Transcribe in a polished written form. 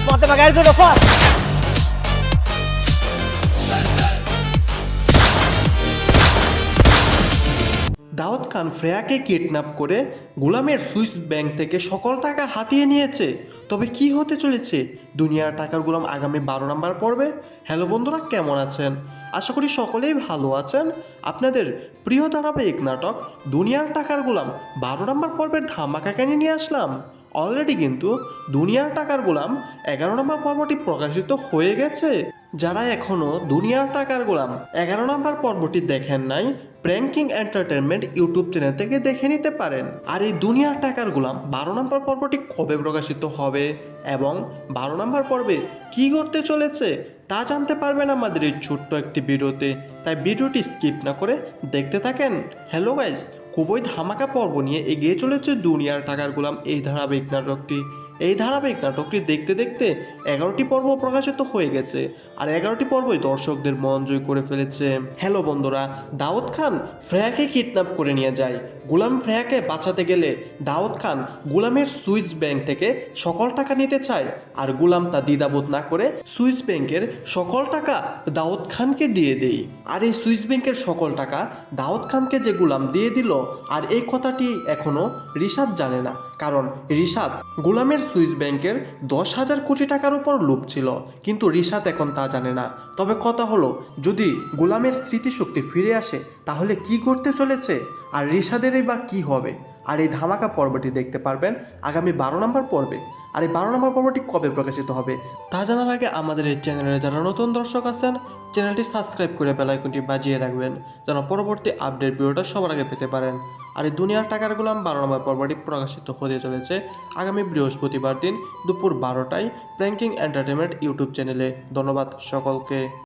Fatima guys, go to fast. Dawood Khan ফ্রেয়াকে kidnap করে গোলামের সুইস ব্যাংক থেকে সকল টাকা হাতিয়ে নিয়েছে। তবে কি হতে চলেছে দুনিয়ার টাকার গোলাম আগামী 12 নম্বর পর্বে? হ্যালো বন্ধুরা, কেমন আছেন? আশা করি সকলেই ভালো আছেন। আপনাদের প্রিয় ধারাবাহিক নাটক দুনিয়ার টাকার গোলাম 12 নম্বর পর্বের ধামাকা কেন নিয়ে আসলাম। অলরেডি কিন্তু দুনিয়ার টাকার গোলাম 11 নম্বর পর্বটি প্রকাশিত হয়ে গেছে। যারা এখনও দুনিয়ার টাকার গোলাম 11 নম্বর পর্বটি দেখেন নাই, প্র্যাঙ্কিং এন্টারটেনমেন্ট ইউটিউব চ্যানেল থেকে দেখে নিতে পারেন। আর এই দুনিয়ার টাকার গোলাম 12 নম্বর পর্বটি কবে প্রকাশিত হবে এবং 12 নম্বর পর্বে কী করতে চলেছে তা জানতে পারবেন আমাদের এই ছোট্ট একটি ভিডিওতে। তাই ভিডিওটি স্কিপ না করে দেখতে থাকেন। হ্যালো গাইস, খুবই ধামাকা পর্ব নিয়ে এগিয়ে চলেছে দুনিয়ার টাকার গোলাম এই ধারাবাহিক নাটকটি। এই ধারাবাহিক নাটকটি দেখতে দেখতে 11টি পর্ব প্রকাশিত হয়ে গেছে আর 11টি পর্বই দর্শকদের মন জয় করে ফেলেছে। হ্যালো বন্ধুরা, দাউদ খান ফ্রেয়াকে কিডন্যাপ করে নিয়ে যায়। গোলাম ফ্রেয়াকে বাঁচাতে গেলে দাউদ খান গোলামের সুইস ব্যাংক থেকে সকল টাকা নিতে চায় আর গোলাম তা দ্বিধাবোধ না করে সুইস ব্যাংকের সকল টাকা দাউদ খানকে দিয়ে দেয়। আর এই সুইস ব্যাংকের সকল টাকা দাউদ খানকে যে গোলাম দিয়ে দিল, আর এই কথাটি এখনো রিশাদ জানে না, কারণ রিশাদ গোলামের সুইস ব্যাংকের 10,000 কোটি টাকার উপর লোভ ছিল, কিন্তু রিশাদ এখন তা জানে না। তবে কথা হলো, যদি গোলামের স্মৃতিশক্তি ফিরে আসে তাহলে কি করতে চলেছে আর রিশাদেরই বা কি হবে? আর এই ধামাকা পর্বটি দেখতে পারবেন আগামী 12 নম্বর পর্বে। আর এই 12 নম্বর পর্বটি কবে প্রকাশিত হবে তা জানার আগে আমাদের এই চ্যানেলে যারা নতুন দর্শক আছেন, চ্যানেলটি সাবস্ক্রাইব করে বেল আইকনটি বাজিয়ে রাখবেন যেন পরবর্তী আপডেট ভিডিওটা সবার আগে পেতে পারেন। আর এই দুনিয়ার টাকার গোলাম 12 নম্বর পর্বটি প্রকাশিত হতে চলেছে আগামী বৃহস্পতিবার দিন দুপুর 12টায় প্র্যাঙ্কিং এন্টারটেনমেন্ট ইউটিউব চ্যানেলে। ধন্যবাদ সকলকে।